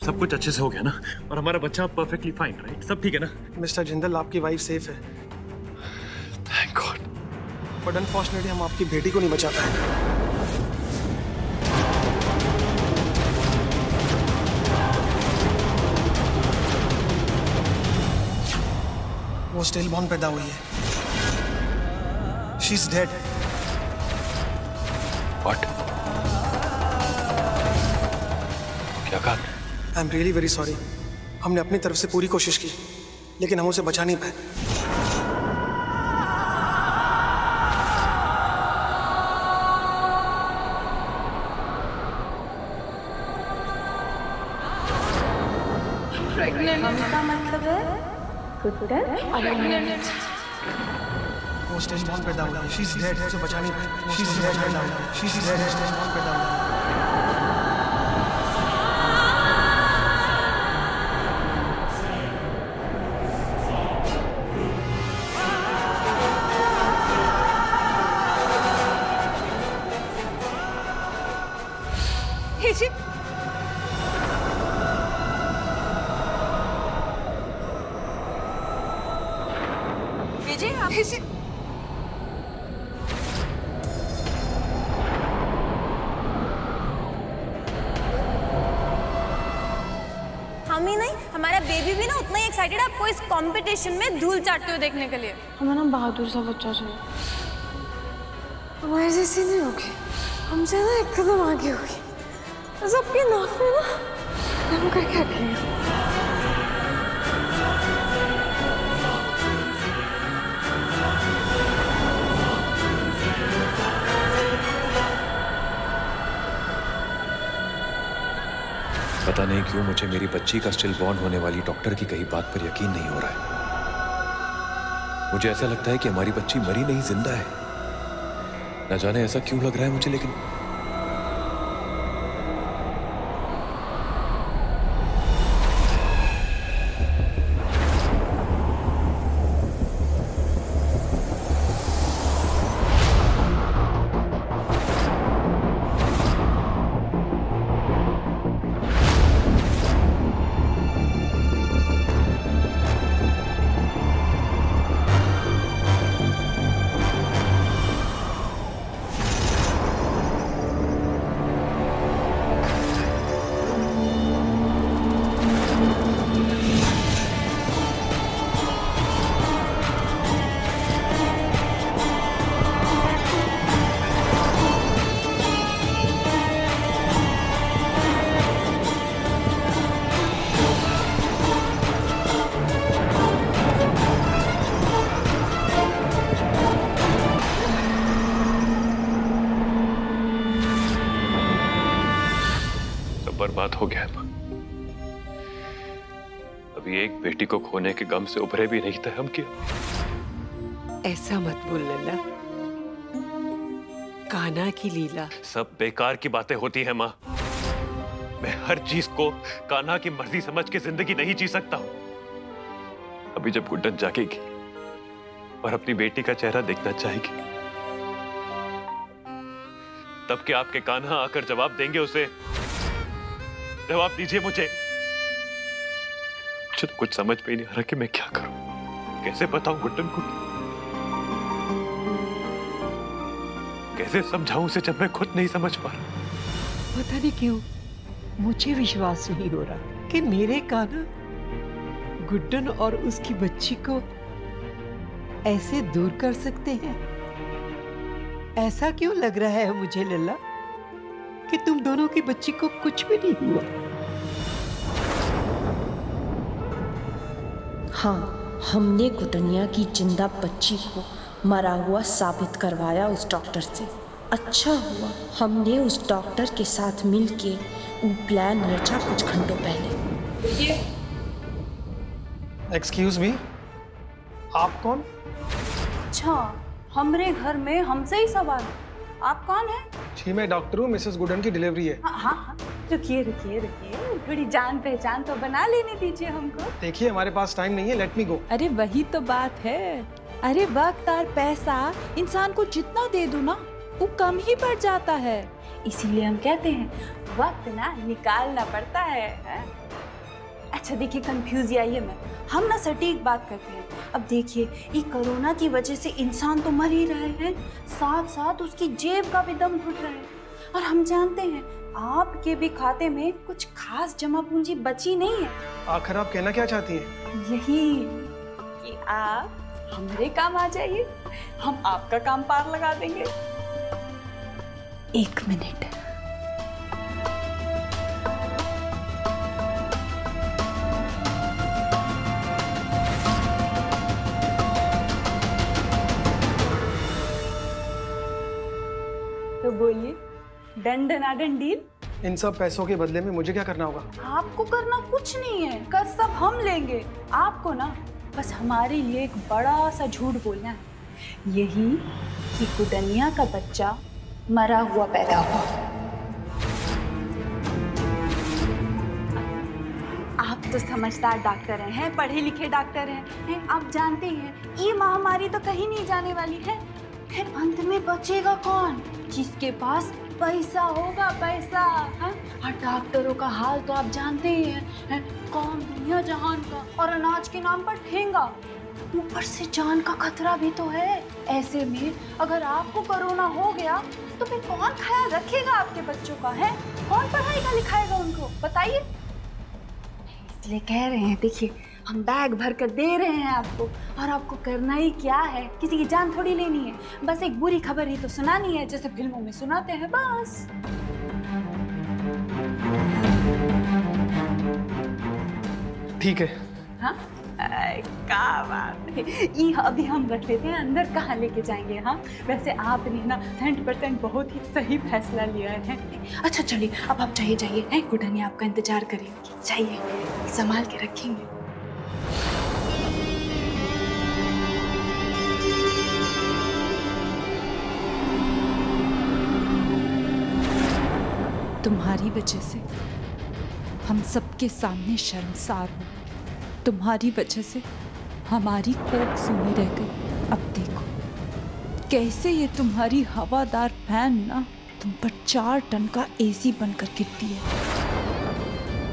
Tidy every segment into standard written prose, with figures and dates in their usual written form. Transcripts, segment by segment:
सब कुछ अच्छे से हो गया ना? और हमारा बच्चा परफेक्टली फाइन, राइट? सब ठीक है ना? मिस्टर जिंदल, आपकी वाइफ सेफ है। Thank God. बट अनफॉर्चुनेटली हम आपकी बेटी को नहीं बचा पाए। वो स्टिल बॉर्न पैदा हुई है। She is dead. व्हाट? क्या कहा? I am really very sorry. हमने अपनी तरफ से पूरी कोशिश की, लेकिन हम उसे बचा नहीं पाए। का मतलब है वो स्टेज बॉर्न पैदा हुई है। She is dead. उसे बचा नहीं पाए। She is dead. She is dead. Stage born पैदा हुई है। हम ही नहीं, हमारा बेबी भी ना उतना ही एक्साइटेड है आपको इस कंपटीशन में धूल चाटते हुए देखने के लिए। हमें ना बहादुर सा बच्चा चाहिए। हमारे जैसी नहीं होगी, हमसे ना एक कदम आगे होगी। बस आपकी नाक में ना दम करके रखेंगे। पता नहीं क्यों मुझे मेरी बच्ची का स्टिल बॉर्न होने वाली डॉक्टर की कही बात पर यकीन नहीं हो रहा है। मुझे ऐसा लगता है कि हमारी बच्ची मरी नहीं, जिंदा है। न जाने ऐसा क्यों लग रहा है मुझे, लेकिन बर्बाद हो गया। अभी एक बेटी को खोने के गम से उभरे भी नहीं थे हम। क्या ऐसा मत बोल लल्ला। कान्हा की लीला सब बेकार की बातें होती है माँ। मैं हर चीज को कान्हा की मर्जी समझ के जिंदगी नहीं जी सकता हूँ। अभी जब गुड्डन जागेगी और अपनी बेटी का चेहरा देखना चाहेगी, तब क्या आपके कान्हा आकर जवाब देंगे उसे? जवाब दीजिए मुझे। मुझे तो कुछ समझ में नहीं आ रहा कि मैं क्या करूं। कैसे बताऊं गुड्डन को? कैसे समझाऊं उसे जब मैं खुद नहीं समझ पा रहा? पता नहीं क्यों मुझे विश्वास नहीं हो रहा कि मेरे कान्हा गुड्डन और उसकी बच्ची को ऐसे दूर कर सकते हैं। ऐसा क्यों लग रहा है मुझे लल्ला कि तुम दोनों की बच्ची को कुछ भी नहीं हुआ? हाँ, हमने गुडनिया की जिंदा बच्ची को मरा हुआ साबित करवाया उस डॉक्टर से। अच्छा हुआ हमने उस डॉक्टर के साथ मिलके वो प्लान रचा कुछ घंटों पहले। एक्सक्यूज मी, आप कौन? अच्छा, हमरे घर में हमसे ही सवाल। आप कौन है? जी मैं डॉक्टर हूँ, मिसेस गुडन की डिलीवरी है। हाँ, रुकिए रुकिए रुकिए, थोड़ी जान पहचान तो बना लेने दीजिए हमको। देखिए हमारे पास टाइम नहीं है, लेट मी गो। अरे वही तो बात है। अरे वक्त और पैसा इंसान को जितना दे दो ना वो कम ही पड़ जाता है। इसीलिए हम कहते हैं वक्त ना निकालना पड़ता है, हैं? अच्छा देखिए, कंफ्यूज आइए मैं, हम ना सटीक बात करते हैं। अब देखिए, ये कोरोना की वजह से इंसान तो मर ही रहे हैं, साथ साथ उसकी जेब का भी दम घुट रहा है। और हम जानते हैं आपके भी खाते में कुछ खास जमा पूंजी बची नहीं है। आखिर आप कहना क्या चाहती हैं? यही कि आप हमारे काम आ जाइए, हम आपका काम पार लगा देंगे। 1 मिनट। तो बोलिए, डन डना डन डील? इन सब पैसों के बदले में मुझे क्या करना होगा? आपको करना कुछ नहीं है, कर सब हम लेंगे। आपको ना बस हमारे लिए एक बड़ा सा झूठ बोलना है, यही कि गुडनिया का बच्चा मरा हुआ पैदा हुआ। आप तो समझदार डॉक्टर हैं, पढ़े लिखे डॉक्टर हैं, आप जानते हैं ये महामारी तो कहीं नहीं जाने वाली है। फिर अंत में बचेगा कौन? जिसके पास पैसा होगा, पैसा। हाँ? और डॉक्टरों का हाल तो आप जानते ही हैं, कौन दुनिया जहान का, और अनाज के नाम पर ठेंगा, ऊपर से जान का खतरा भी तो है। ऐसे में अगर आपको कोरोना हो गया तो फिर कौन ख्याल रखेगा आपके बच्चों का? है कौन पढ़ाएगा लिखाएगा उनको, बताइए? इसलिए कह रहे हैं, देखिए हम बैग भर कर दे रहे हैं आपको, और आपको करना ही क्या है, किसी की जान थोड़ी लेनी है, बस एक बुरी खबर ही तो सुनानी है, जैसे फिल्मों में सुनाते हैं बस। ठीक है। हाँ, क्या बात है, ये अभी हम रख लेते हैं, अंदर कहाँ लेके जाएंगे? हाँ वैसे आपने ना 100% बहुत ही सही फैसला लिया है। अच्छा चलिए, अब आप जाइए, गुडनिया आपका इंतजार करेंगे, जाइए, संभाल के रखेंगे। तुम्हारी वजह से हम सबके सामने शर्मसार हो, तुम्हारी वजह से हमारी कोख सूनी रह गई। अब देखो कैसे ये तुम्हारी हवादार फैन ना तुम पर 4 टन का एसी बनकर गिरती है।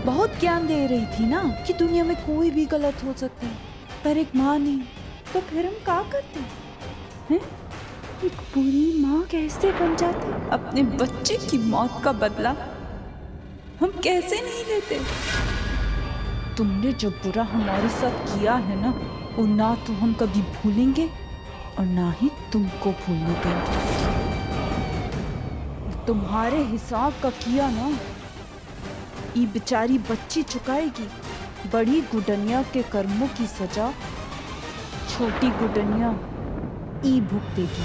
बहुत ज्ञान दे रही थी ना कि दुनिया में कोई भी गलत हो सकता है, पर एक माँ नहीं, तो फिर हम क्या करते हैं? एक बुरी माँ कैसे बन जाती? अपने बच्चे की मौत का बदला हम कैसे नहीं लेते? तुमने जो बुरा हमारे साथ किया है ना, वो ना तो हम कभी भूलेंगे और ना ही तुमको भूलने देंगे। तुम्हारे हिसाब का किया ना, ये बेचारी बच्ची चुकाएगी बड़ी गुडनिया के कर्मों की सजा, छोटी गुडनिया ई भुगतेगी।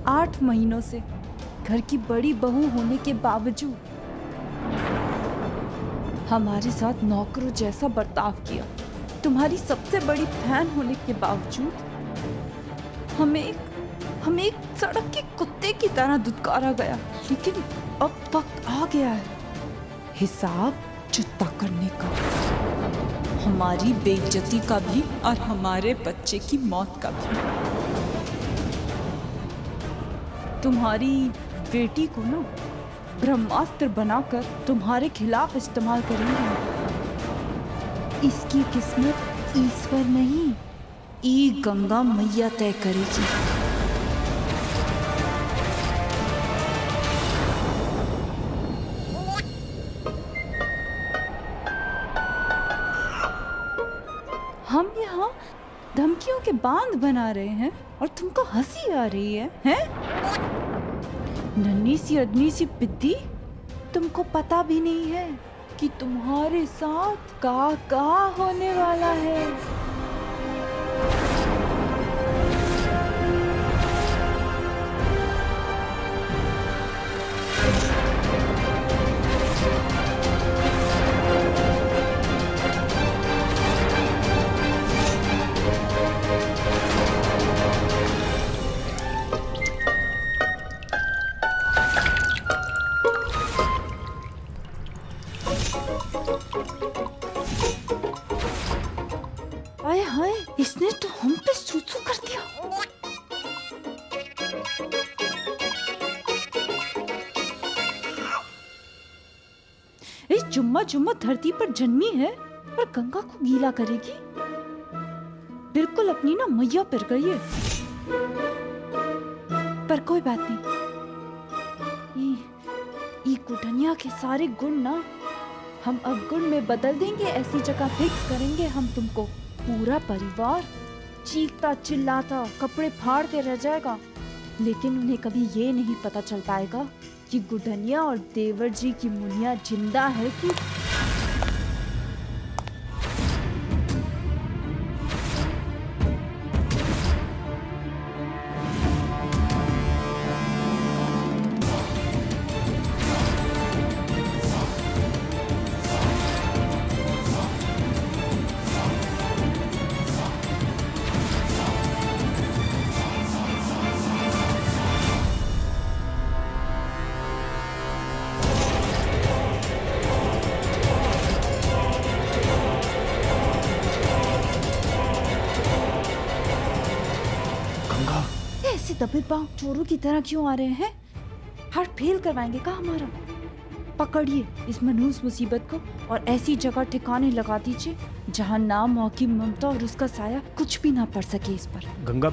8 महीनों से घर की बड़ी बहू होने के बावजूद हमारे साथ नौकरों जैसा बर्ताव किया, तुम्हारी सबसे बड़ी फैन होने के बावजूद हमें एक सड़क के कुत्ते की तरह दुत्कारा गया। लेकिन अब वक्त आ गया है हिसाब चुकता करने का, हमारी बेइज्जती का भी और हमारे बच्चे की मौत का भी। तुम्हारी बेटी को ना ब्रह्मास्त्र बनाकर तुम्हारे खिलाफ इस्तेमाल करेंगे। इसकी किस्मत ईश्वर नहीं, ई गंगा मैया तय करेगी। हम यहाँ धमकियों के बांध बना रहे हैं और तुमको हंसी आ रही है, हैं? नन्ही सी अदनी सी पिद्दी, तुमको पता भी नहीं है कि तुम्हारे साथ का होने वाला है। हाय हाय, इसने तो हम पे सूसू कर दिया। ये जुम्मा जुम्मा धरती पर जन्मी है और गंगा को गीला करेगी। बिल्कुल अपनी ना मैया पिर गई है। पर कोई बात नहीं, ये गुडनिया के सारे गुण ना हम अब गुण में बदल देंगे। ऐसी जगह फिक्स करेंगे हम तुमको। पूरा परिवार चीखता चिल्लाता कपड़े फाड़ते रह जाएगा, लेकिन उन्हें कभी ये नहीं पता चल पाएगा कि गुडनिया और देवर जी की मुनिया जिंदा है कि ऐसे दबे पांव चोरों की तरह क्यों आ रहे हैं? हार्ट फेल करवाएंगे का हमारा? पकड़िए इस मनहूस मुसीबत को और ऐसी जगह ठिकाने लगा दीजिए जहां नाम मौकी ममता और उसका साया कुछ भी ना पड़ सके इस पर। गंगा,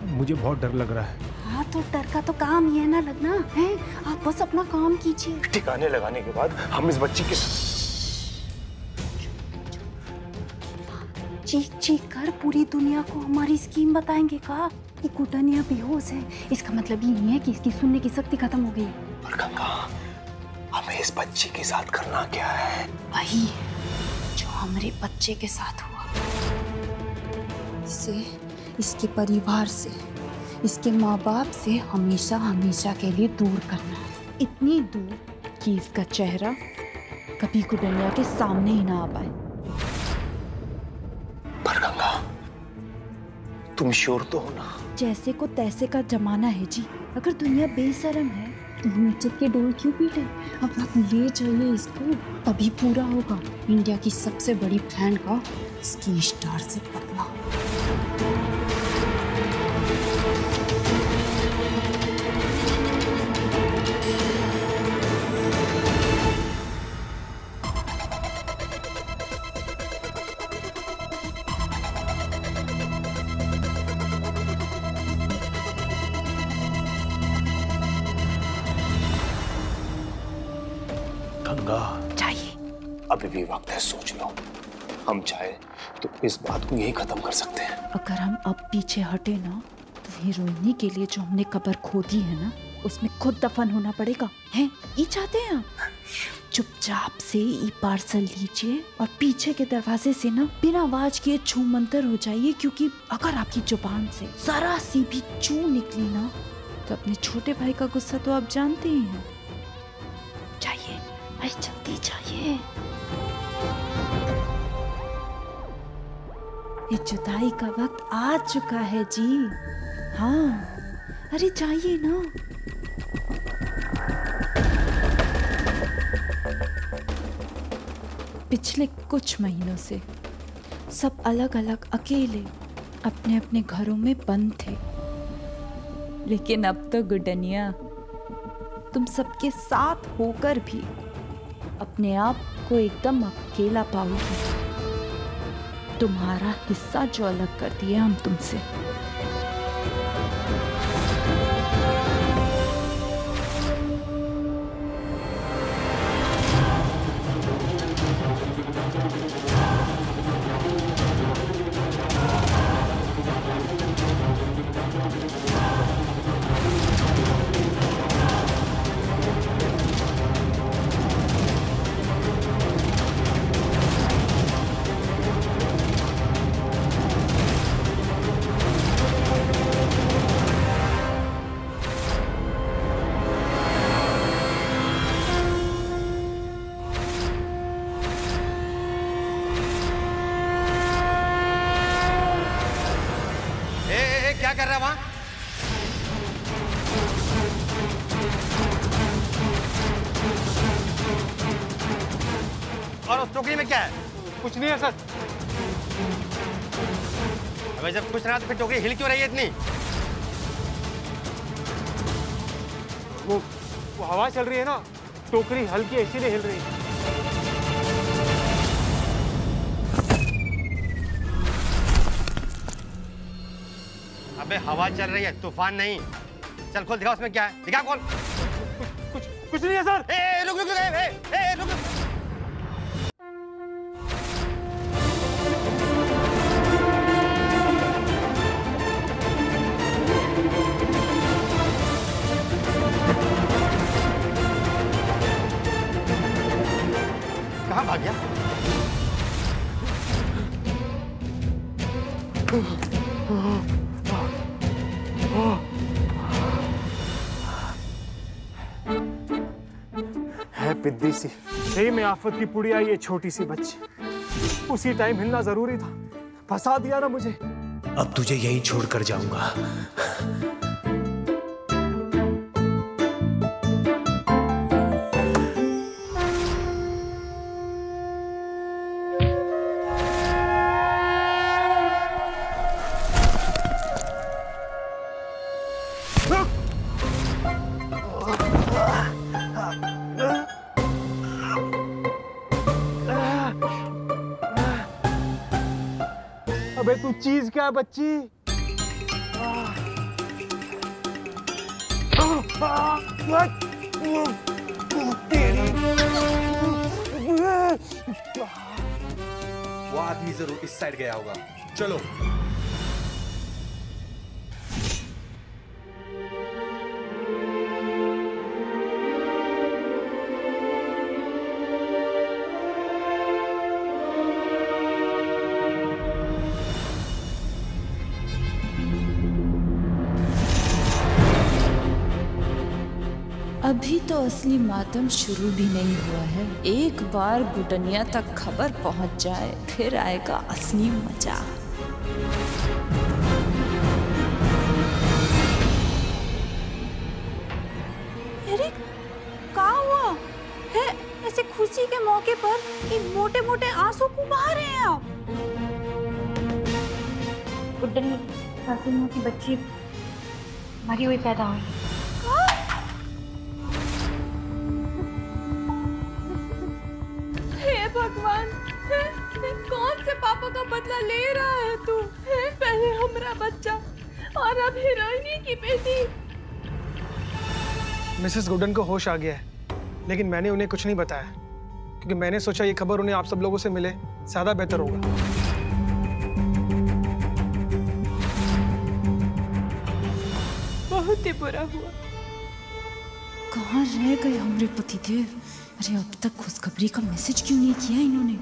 मुझे बहुत डर लग रहा है। हाँ तो डर का तो काम ही है ना लगना है। आप बस अपना काम कीजिए। ठिकाने लगाने के बाद हम इस बच्ची की चीख चीख कर पूरी दुनिया को हमारी स्कीम बताएंगे का कि गुडनिया बेहोश है। इसका मतलब ये नहीं है कि इसकी सुनने की शक्ति खत्म हो गई है। और गंगा, हमें इस बच्ची के साथ करना क्या है? वही जो हमारे बच्चे के साथ हुआ। इसे इसके परिवार से, इसके माँ बाप से हमेशा हमेशा के लिए दूर करना है। इतनी दूर कि इसका चेहरा कभी गुडनिया के सामने ही ना आ पाए। पर गंगा, तुम श्योर तो हो ना? जैसे को तैसे का जमाना है जी। अगर दुनिया बेशरम है तो हम इज्जत के डोल क्यों पीटे? अब आप ले जाइए इसको, तभी पूरा होगा इंडिया की सबसे बड़ी फैन का स्की स्टार से पतला। गंगा, चाहिए अभी भी वक्त है, सोच लो। हम चाहे तो इस बात को यही खत्म कर सकते हैं। अगर हम अब पीछे हटे ना तो हीरोइनी के लिए जो हमने कब्र खोदी है ना उसमें खुद दफन होना पड़ेगा। हैं? ये चाहते हैं आप? चुपचाप से ये पार्सल लीजिए और पीछे के दरवाजे से ना बिना आवाज किए छू मंतर हो जाइए, क्योंकि अगर आपकी जुबान से जरा सी भी चू निकली ना तो अपने छोटे भाई का गुस्सा तो आप जानते ही हैं। चाहिए भाई, जल्दी चाहिए। ये जुदाई का वक्त आ चुका है जी। हाँ, अरे चाहिए ना। पिछले कुछ महीनों से सब अलग अलग अकेले अपने अपने घरों में बंद थे, लेकिन अब तो गुडनिया तुम सबके साथ होकर भी अपने आप को एकदम अकेला पाओगी। तुम्हारा हिस्सा जो अलग कर दिया हम तुमसे। क्या कर रहा है वहां? और उस टोकरी में क्या है? कुछ नहीं है सर। अगर जब कुछ रहा तो फिर टोकरी हिल क्यों रही है इतनी? वो हवा चल रही है ना, टोकरी हल्की इसीलिए हिल रही है। अबे हवा चल रही है, तूफान नहीं। चल खोल, दिखा उसमें क्या है, दिखा खोल। कुछ नहीं है सर। रुक रुक रुक, रुक रुक। कहाँ भाग गया? है पिद्दी सी, सही में आफत की पुड़िया ये छोटी सी बच्ची। उसी टाइम हिलना जरूरी था, फंसा दिया ना मुझे। अब तुझे यहीं छोड़कर जाऊंगा। अबे तू चीज क्या है बच्ची? वो आदमी जरूर इस साइड गया होगा, चलो। अभी तो असली मातम शुरू भी नहीं हुआ है। एक बार गुडनिया तक खबर पहुंच जाए, फिर आएगा असली मजा। अरे क्या हुआ है? ऐसे खुशी के मौके पर ये मोटे मोटे आंसू क्यों बहा रहे हैं आप? गुड्डन सासू की बच्ची मरी हुई पैदा हुई। हे भगवान, कौन से पापों का बदला ले रहा है तू? पहले हमरा बच्चा और अब हीरोइनी की बेटी। मिसेस गुडन को होश आ गया है, लेकिन मैंने उन्हें कुछ नहीं बताया क्योंकि मैंने सोचा ये खबर उन्हें आप सब लोगों से मिले, ज्यादा बेहतर होगा। बहुत ही बुरा हुआ। कहाँ रह गए हमारे पतिदेव? अरे अब तक खुशखबरी का मैसेज क्यों नहीं किया इन्होंने?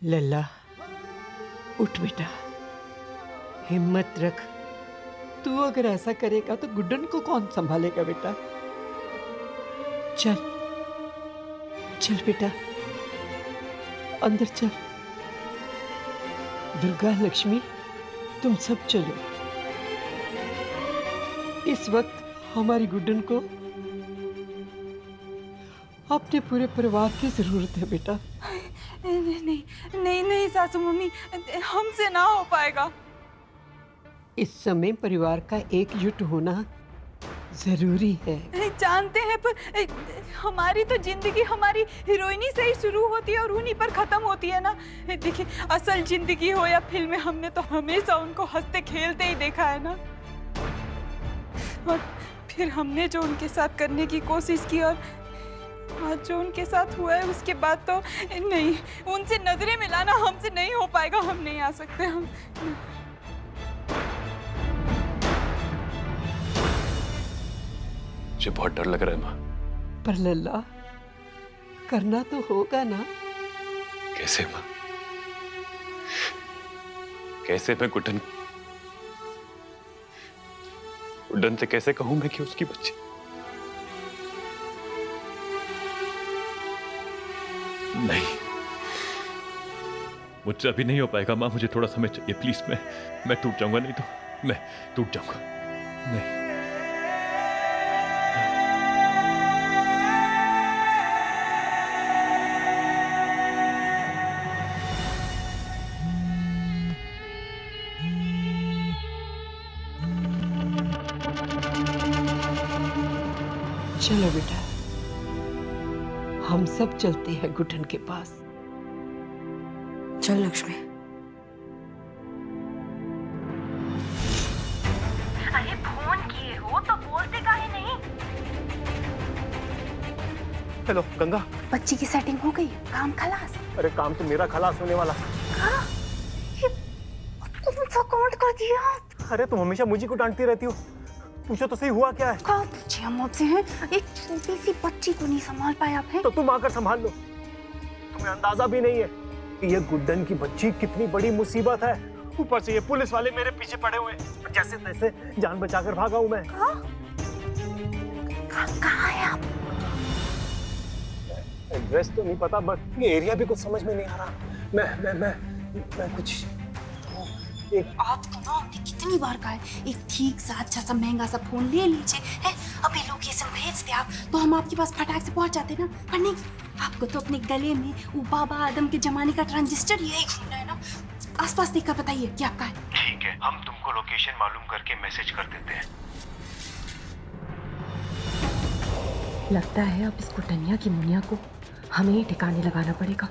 लल्ला उठ बेटा, हिम्मत रख। तू अगर ऐसा करेगा तो गुड्डन को कौन संभालेगा बेटा? चल चल बेटा, अंदर चल। दुर्गा, लक्ष्मी, तुम सब चलो। इस वक्त हमारी गुड्डन को अपने पूरे परिवार की जरूरत है बेटा। नहीं नहीं नहीं नहीं सासू मम्मी, हमसे ना हो पाएगा। इस समय परिवार का एकजुट होना जरूरी है। जानते हैं, पर हमारी तो जिंदगी हमारी हीरोइनी से ही शुरू होती है और उन्हीं पर खत्म होती है ना। देखिए, असल जिंदगी हो या फिल्म में, हमने तो हमेशा उनको हंसते खेलते ही देखा है ना। और फिर हमने जो उनके साथ करने की कोशिश की और आज जो उनके साथ हुआ है, उसके बाद तो नहीं, उनसे नजरें मिलाना हमसे नहीं हो पाएगा। हम नहीं आ सकते। हम मुझे बहुत डर लग रहा है माँ। पर लल्ला, करना तो होगा ना। कैसे माँ? कैसे मैं गुड्डन से कैसे कहूं मैं कि उसकी बच्ची? नहीं, मुझसे अभी नहीं हो पाएगा माँ। मुझे थोड़ा समय चाहिए प्लीज। मैं टूट जाऊंगा, नहीं तो मैं टूट जाऊंगा। नहीं, चलो बेटा, हम सब चलते हैं गुड्डन के पास। चल लक्ष्मी। अरे फोन किए हो तो बोलते काहे नहीं? हेलो गंगा। बच्ची की सेटिंग हो गई, काम खलास। अरे काम तो मेरा खलास होने वाला था। कौन सा कांड कर दिया? अरे तुम हमेशा मुझे को डांटती रहती हो, पूछो तो सही हुआ क्या है? क्या पूछे हम आपसे हैं? एक छोटी सी बच्ची को नहीं संभाल पाए आप हैं? तो तुम आकर संभाल लो। तुम्हें अंदाजा भी नहीं है कि ये गुड्डन की बच्ची कितनी बड़ी मुसीबत है। ऊपर से ये पुलिस वाले मेरे पीछे पड़े हुए हैं। जैसे तैसे जान बचाकर भागा हूं मैं। कहाँ है आप? एड्रेस तो नहीं पता, बट ये एरिया भी कुछ समझ में नहीं आ रहा। मैं कुछ आपको ना हमने कितनी बार कहा है, एक ठीक सा अच्छा सा महंगा सा फोन ले लीजिए, है? अभी लोकेशन भेज दे आप तो हम आपके पास फटाक से पहुंच जाते ना। पर नहीं, आपको तो अपने गले में वो बाबा आदम के जमाने का ट्रांजिस्टर यही घूमना है ना। आसपास देखकर बताइए क्या आपका है। ठीक है, हम तुमको लोकेशन मालूम करके मैसेज कर देते हैं। लगता है अब इस कुटनिया की मुनिया को हमें ही ठिकाने लगाना पड़ेगा।